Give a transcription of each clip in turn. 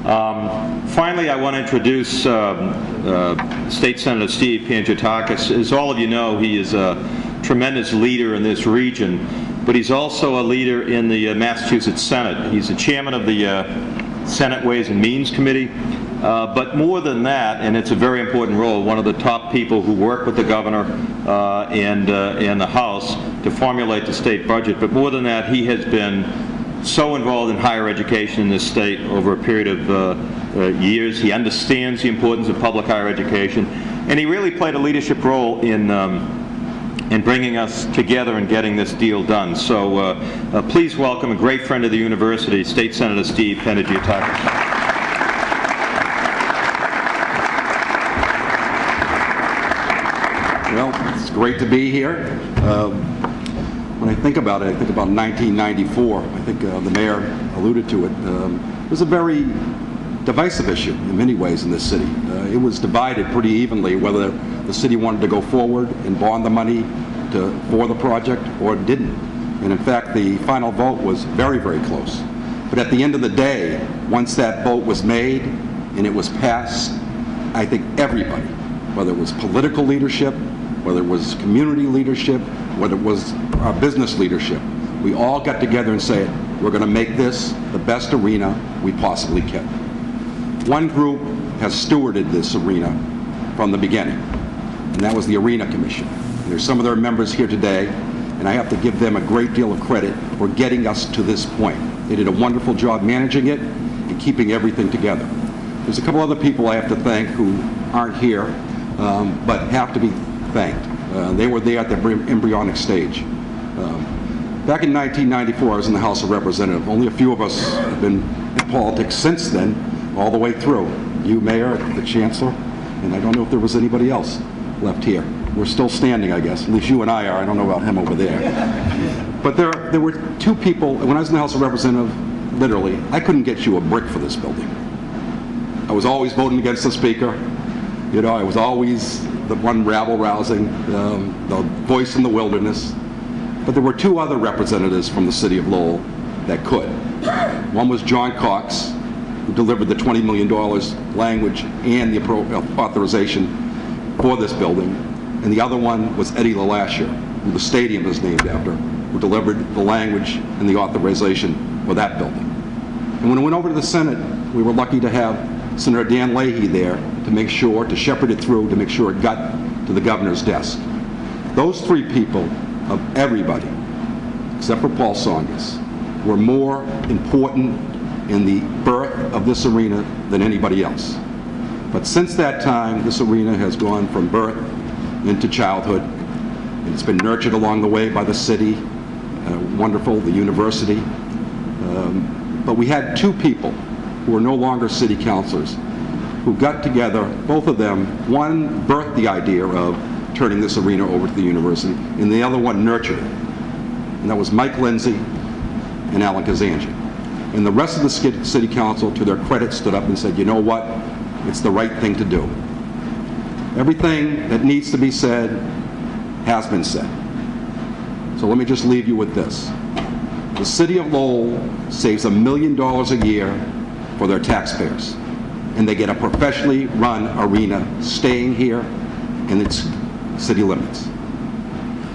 Finally, I want to introduce State Senator Steve Panagiotakos. As all of you know, he is a tremendous leader in this region, but he's also a leader in the Massachusetts Senate. He's the chairman of the Senate Ways and Means Committee, but more than that, and it's a very important role, one of the top people who work with the governor and the House to formulate the state budget. But more than that, he has been so involved in higher education in this state over a period of years. He understands the importance of public higher education, and he really played a leadership role in bringing us together and getting this deal done. So please welcome a great friend of the university, State Senator Steve Panagiotakos. Well, it's great to be here. When I think about it, I think about 1994. I think the mayor alluded to it. It was a very divisive issue in many ways in this city. It was divided pretty evenly whether the city wanted to go forward and bond the money for the project or didn't. And in fact, the final vote was very, very close. But at the end of the day, once that vote was made and it was passed, I think everybody, whether it was political leadership, whether it was community leadership, whether it was our business leadership, we all got together and said, we're going to make this the best arena we possibly can. One group has stewarded this arena from the beginning, and that was the Arena Commission. And there's some of their members here today, and I have to give them a great deal of credit for getting us to this point. They did a wonderful job managing it and keeping everything together. There's a couple other people I have to thank who aren't here, but have to be thanked. They were there at the embryonic stage. Back in 1994, I was in the House of Representatives. Only a few of us have been in politics since then, all the way through. You, Mayor, the Chancellor, and I don't know if there was anybody else left here. We're still standing, I guess. At least you and I are. I don't know about him over there. But there were two people, when I was in the House of Representatives, literally, I couldn't get you a brick for this building. I was always voting against the Speaker. You know, I was always the one rabble-rousing, the voice in the wilderness. But there were two other representatives from the city of Lowell that could. One was John Cox, who delivered the $20 million language and the authorization for this building. And the other one was Eddie LaLashia, who the stadium is named after, who delivered the language and the authorization for that building. And when it went over to the Senate, we were lucky to have Senator Dan Leahy there to make sure, to shepherd it through, to make sure it got to the governor's desk. Those three people, of everybody, except for Paul Tsongas, were more important in the birth of this arena than anybody else. But since that time, this arena has gone from birth into childhood, and it's been nurtured along the way by the city, wonderful, the university. But we had two people who are no longer city councilors who got together, both of them, one birthed the idea of turning this arena over to the university, and the other one nurtured it. And that was Mike Lindsay and Alan Kazanjian. And the rest of the city council, to their credit, stood up and said, you know what, it's the right thing to do. Everything that needs to be said has been said. So let me just leave you with this. The city of Lowell saves $1 million a year for their taxpayers, and they get a professionally run arena staying here in its city limits.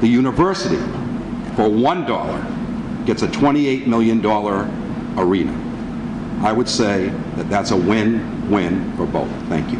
The university, for $1, gets a $28 million arena. I would say that that's a win-win for both. Thank you.